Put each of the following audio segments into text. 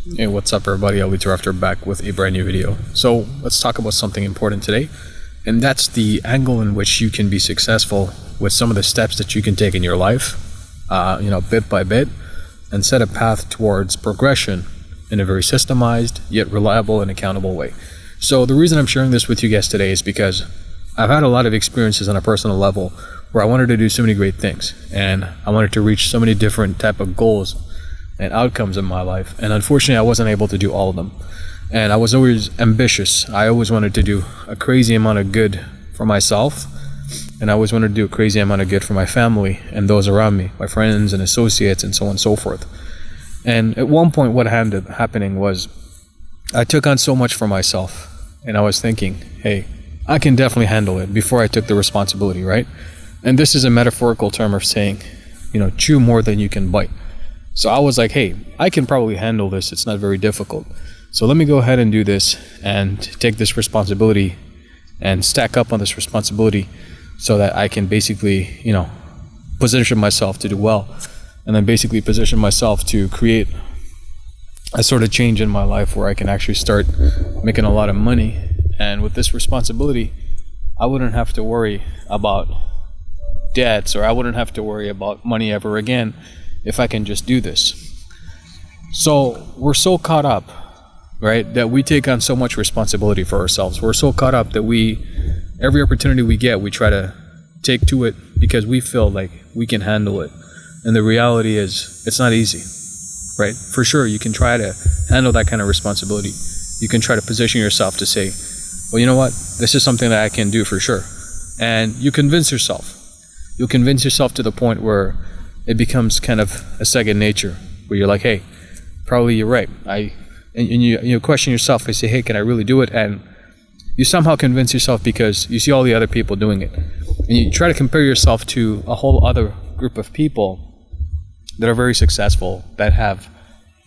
Hey, what's up everybody? I'll be After back with a brand new video. So let's talk about something important today, and that's the angle in which you can be successful with some of the steps that you can take in your life, bit by bit, and set a path towards progression in a very systemized yet reliable and accountable way. So the reason I'm sharing this with you guys today is because I've had a lot of experiences on a personal level where I wanted to do so many great things, and I wanted to reach so many different type of goals and outcomes in my life, and unfortunately I wasn't able to do all of them. And I was always ambitious. I always wanted to do a crazy amount of good for myself, and I always wanted to do a crazy amount of good for my family and those around me, my friends and associates and so on and so forth. And at one point what ended up happening was I took on so much for myself, and I was thinking, hey, I can definitely handle it, before I took the responsibility, right? And this is a metaphorical term of saying, chew more than you can bite. So I was like, hey, I can probably handle this. It's not very difficult. So let me go ahead and do this and take this responsibility and stack up on this responsibility so that I can basically, position myself to do well, and then basically position myself to create a sort of change in my life where I can actually start making a lot of money. And with this responsibility, I wouldn't have to worry about debts, or I wouldn't have to worry about money ever again if I can just do this. So we're so caught up, right, that we take on so much responsibility for ourselves. We're so caught up that every opportunity we get, we try to take to it because we feel like we can handle it. And the reality is, it's not easy, right? For sure, you can try to handle that kind of responsibility. You can try to position yourself to say, well, you know what, this is something that I can do for sure. And you convince yourself. You'll convince yourself to the point where it becomes kind of a second nature, where you're like, hey, probably you're right. And you question yourself and say, hey, can I really do it? And you somehow convince yourself because you see all the other people doing it. And you try to compare yourself to a whole other group of people that are very successful, that have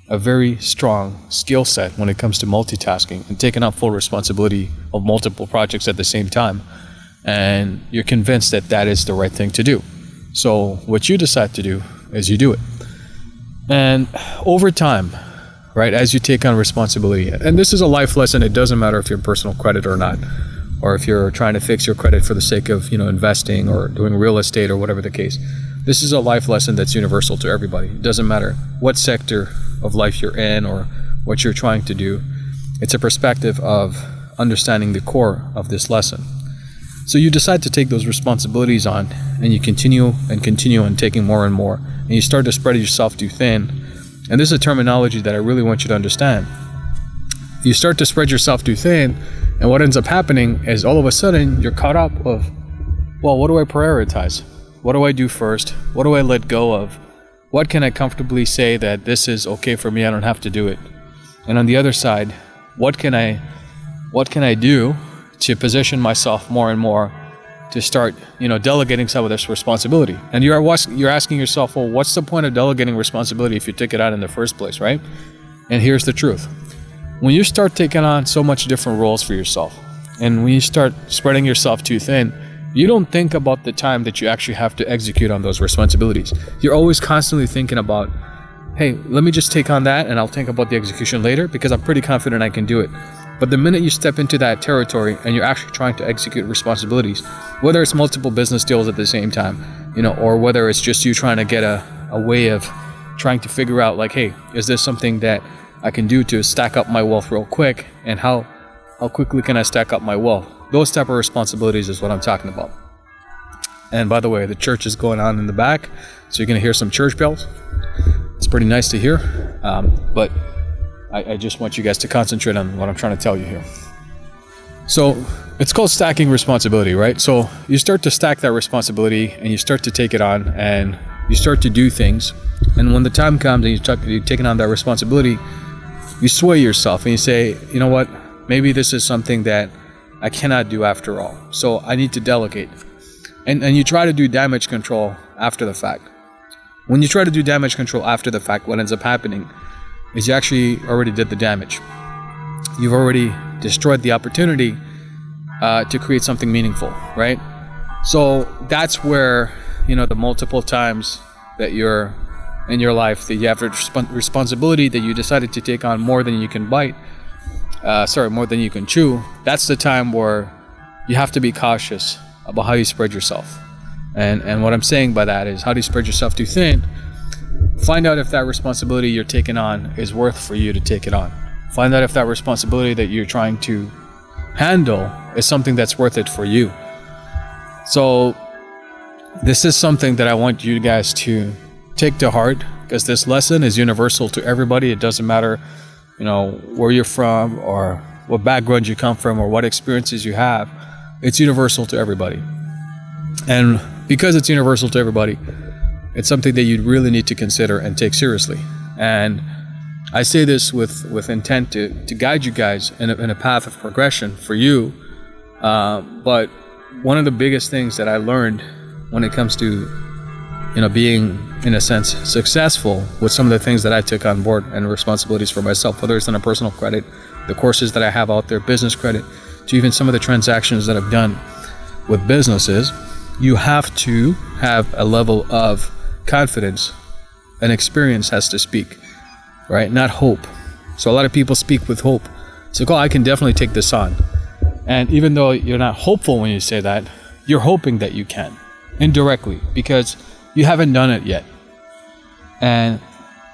a very strong skill set when it comes to multitasking and taking up full responsibility of multiple projects at the same time. And you're convinced that that is the right thing to do. So what you decide to do is you do it. And over time, right, as you take on responsibility, and this is a life lesson, it doesn't matter if you're personal credit or not, or if you're trying to fix your credit for the sake of, investing or doing real estate or whatever the case. This is a life lesson that's universal to everybody. It doesn't matter what sector of life you're in or what you're trying to do. It's a perspective of understanding the core of this lesson. So you decide to take those responsibilities on, and you continue and taking more and more, and you start to spread yourself too thin. And this is a terminology that I really want you to understand. You start to spread yourself too thin, and what ends up happening is all of a sudden you're caught up of, well, what do I prioritize? What do I do first? What do I let go of? What can I comfortably say that this is okay for me, I don't have to do it? And on the other side, what can I do to position myself more and more to start, delegating some of this responsibility? And you're asking yourself, well, what's the point of delegating responsibility if you took it out in the first place, right? And here's the truth. When you start taking on so much different roles for yourself, and when you start spreading yourself too thin, you don't think about the time that you actually have to execute on those responsibilities. You're always constantly thinking about, hey, let me just take on that and I'll think about the execution later because I'm pretty confident I can do it. But the minute you step into that territory and you're actually trying to execute responsibilities, whether it's multiple business deals at the same time, or whether it's just you trying to get a way of trying to figure out like, hey, is this something that I can do to stack up my wealth real quick, and how quickly can I stack up my wealth? Those type of responsibilities is what I'm talking about. And by the way, the church is going on in the back, so you're going to hear some church bells. It's pretty nice to hear, but I just want you guys to concentrate on what I'm trying to tell you here. So it's called stacking responsibility, right? So you start to stack that responsibility and you start to take it on and you start to do things. And when the time comes and you're taking on that responsibility, you sway yourself and you say, you know what, maybe this is something that I cannot do after all. So I need to delegate. And you try to do damage control after the fact. When you try to do damage control after the fact, what ends up happening is you actually already did the damage. You've already destroyed the opportunity to create something meaningful, right? So that's where, the multiple times that you're in your life, that you have a responsibility that you decided to take on more than you can more than you can chew, that's the time where you have to be cautious about how you spread yourself. And what I'm saying by that is, how do you spread yourself too thin? Find out if that responsibility you're taking on is worth for you to take it on. Find out if that responsibility that you're trying to handle is something that's worth it for you. So this is something that I want you guys to take to heart, because this lesson is universal to everybody. It doesn't matter, where you're from or what background you come from or what experiences you have. It's universal to everybody. And because it's universal to everybody, it's something that you really need to consider and take seriously. And I say this with intent to guide you guys in a path of progression for you. But one of the biggest things that I learned when it comes to, being, in a sense, successful with some of the things that I took on board and responsibilities for myself, whether it's on a personal credit, the courses that I have out there, business credit, to even some of the transactions that I've done with businesses, you have to have a level of confidence and experience has to speak, right? Not hope. So a lot of people speak with hope. It's like, oh, I can definitely take this on. And even though you're not hopeful when you say that, you're hoping that you can, indirectly, because you haven't done it yet. And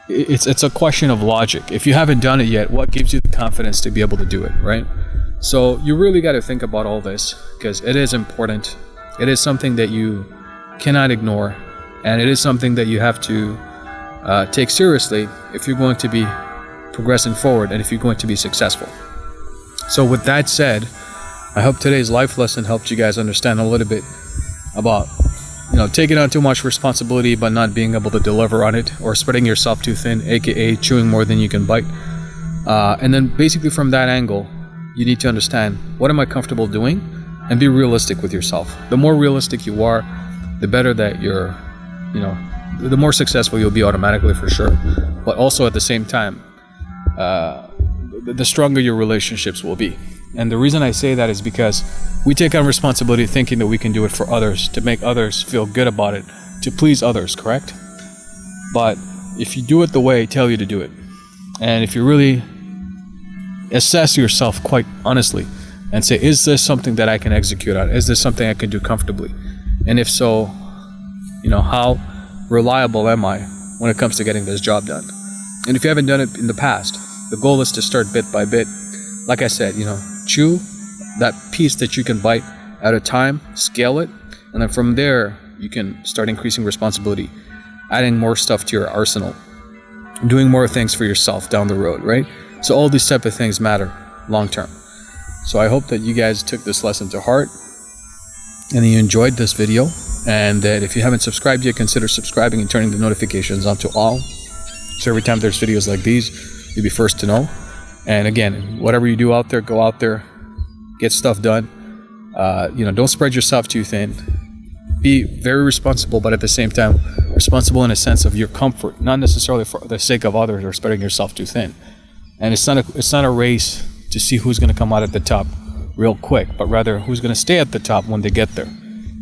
it's a question of logic. If you haven't done it yet, what gives you the confidence to be able to do it, right? So you really got to think about all this, because it is important. It is something that you cannot ignore, and it is something that you have to take seriously if you're going to be progressing forward and if you're going to be successful. So with that said, I hope today's life lesson helped you guys understand a little bit about taking on too much responsibility but not being able to deliver on it, or spreading yourself too thin, aka chewing more than you can bite. And then basically from that angle, you need to understand, what am I comfortable doing? And be realistic with yourself. The more realistic you are, the better that you're, the more successful you'll be automatically, for sure. But also at the same time, the stronger your relationships will be. And the reason I say that is because we take on responsibility thinking that we can do it for others, to make others feel good about it, to please others, correct? But if you do it the way I tell you to do it, and if you really assess yourself quite honestly and say, is this something that I can execute on? Is this something I can do comfortably? And if so, how reliable am I when it comes to getting this job done? And if you haven't done it in the past, the goal is to start bit by bit. Like I said, chew that piece that you can bite at a time, scale it, and then from there, you can start increasing responsibility, adding more stuff to your arsenal, doing more things for yourself down the road, right? So all these type of things matter long term. So I hope that you guys took this lesson to heart and you enjoyed this video, and that if you haven't subscribed yet, consider subscribing and turning the notifications on to all. So every time there's videos like these, you'll be first to know. And again, whatever you do out there, go out there, get stuff done. Don't spread yourself too thin. Be very responsible, but at the same time, responsible in a sense of your comfort, not necessarily for the sake of others or spreading yourself too thin. And it's not a race to see who's going to come out at the top real quick, but rather who's going to stay at the top when they get there.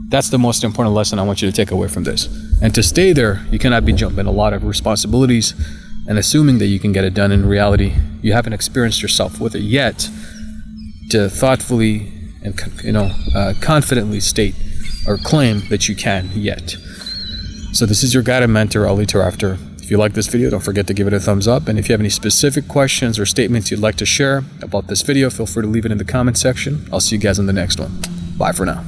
That's the most important lesson I want you to take away from this. And to stay there, you cannot be jumping a lot of responsibilities and assuming that you can get it done. In reality, you haven't experienced yourself with it yet to thoughtfully and confidently state or claim that you can yet. So this is your guided mentor, Ali Tarafter. If you like this video, don't forget to give it a thumbs up. And if you have any specific questions or statements you'd like to share about this video, feel free to leave it in the comment section. I'll see you guys in the next one. Bye for now.